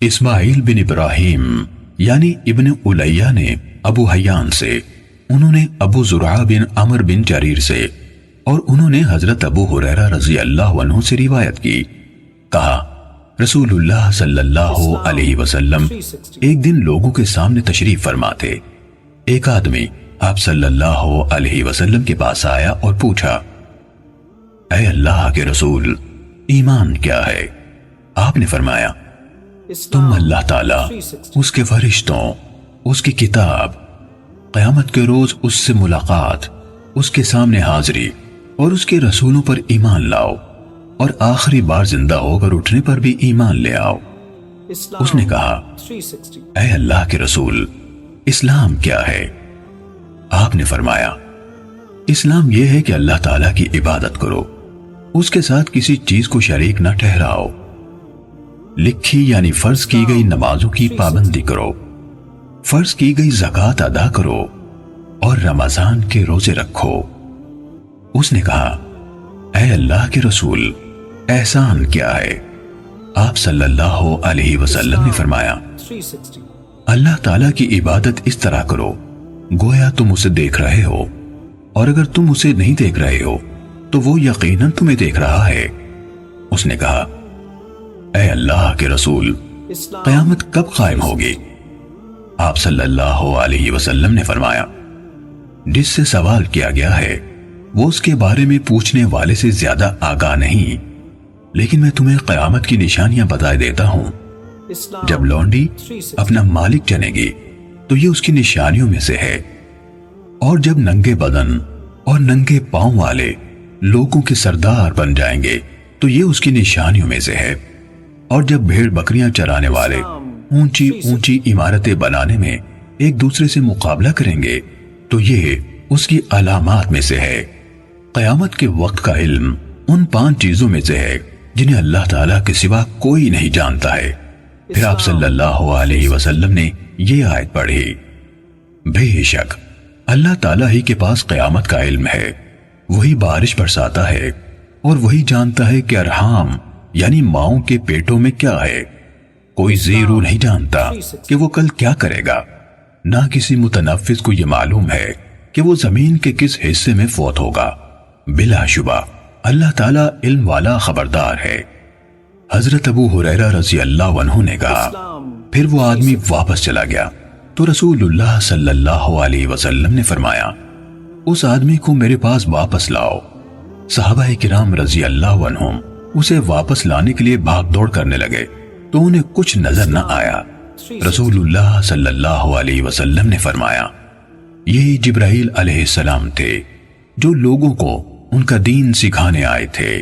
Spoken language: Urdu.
اسماعیل بن ابراہیم یعنی ابن الیہ نے ابو حیان سے، انہوں نے ابو زرعہ بن عمر بن جریر سے، اور انہوں نے حضرت ابو ہریرہ رضی اللہ عنہ سے روایت کی، کہا رسول اللہ صلی اللہ علیہ وسلم ایک دن لوگوں کے سامنے تشریف فرما تھے۔ ایک آدمی آپ صلی اللہ علیہ وسلم کے پاس آیا اور پوچھا، اے اللہ کے رسول، ایمان کیا ہے؟ آپ نے فرمایا، تم اللہ تعالیٰ، اس کے فرشتوں، اس کی کتاب، قیامت کے روز اس سے ملاقات، اس کے سامنے حاضری اور اس کے رسولوں پر ایمان لاؤ، اور آخری بار زندہ ہو کر اٹھنے پر بھی ایمان لے آؤ۔ اس نے کہا، اے اللہ کے رسول، اسلام کیا ہے؟ آپ نے فرمایا، اسلام یہ ہے کہ اللہ تعالیٰ کی عبادت کرو، اس کے ساتھ کسی چیز کو شریک نہ ٹھہراؤ، لکھی یعنی فرض کی گئی نمازوں کی پابندی کرو، فرض کی گئی زکوٰۃ ادا کرو، اور رمضان کے روزے رکھو۔ اس نے کہا، اے اللہ کے رسول، احسان کیا ہے؟ آپ صلی اللہ علیہ وسلم نے فرمایا، اللہ تعالیٰ کی عبادت اس طرح کرو گویا تم اسے دیکھ رہے ہو، اور اگر تم اسے نہیں دیکھ رہے ہو تو وہ یقیناً تمہیں دیکھ رہا ہے۔ اس نے کہا، اے اللہ کے رسول، قیامت کب قائم ہوگی؟ آپ صلی اللہ علیہ وسلم نے فرمایا، جس سے سوال کیا گیا ہے وہ اس کے بارے میں پوچھنے والے سے زیادہ آگاہ نہیں، لیکن میں تمہیں قیامت کی نشانیاں بتا دیتا ہوں۔ جب لونڈی اپنا مالک جنے گی تو یہ اس کی نشانیوں میں سے ہے، اور جب ننگے بدن اور ننگے پاؤں والے لوگوں کے سردار بن جائیں گے تو یہ اس کی نشانیوں میں سے ہے، اور جب بھیڑ بکریاں چرانے والے اونچی اونچی عمارتیں بنانے میں ایک دوسرے سے مقابلہ کریں گے تو یہ اس کی علامات میں سے ہے۔ قیامت کے وقت کا علم ان 5 چیزوں میں سے ہے جنہیں اللہ تعالیٰ کے سوا کوئی نہیں جانتا ہے۔ پھر آپ صلی اللہ علیہ وسلم نے یہ آیت پڑھی، بے شک اللہ تعالیٰ ہی کے پاس قیامت کا علم ہے، وہی بارش برساتا ہے، اور وہی جانتا ہے کہ ارحام یعنی ماؤں کے پیٹوں میں کیا ہے۔ کوئی زیرو نہیں جانتا کہ وہ کل کیا کرے گا، نہ کسی متنفس کو یہ معلوم ہے کہ وہ زمین کے کس حصے میں فوت ہوگا۔ بلا شبہ اللہ تعالیٰ علم والا خبردار ہے۔ حضرت ابو ہریرہ رضی اللہ عنہ نے کہا، پھر وہ آدمی واپس چلا گیا تو رسول اللہ صلی اللہ علیہ وسلم نے فرمایا، اس آدمی کو میرے پاس واپس لاؤ۔ صحابہ کرام رضی اللہ عنہم اسے واپس لانے کے لیے بھاگ دوڑ کرنے لگے تو انہیں کچھ نظر نہ آیا۔ رسول اللہ صلی اللہ علیہ وسلم نے فرمایا، یہی جبرائیل علیہ السلام تھے جو لوگوں کو ان کا دین سکھانے آئے تھے۔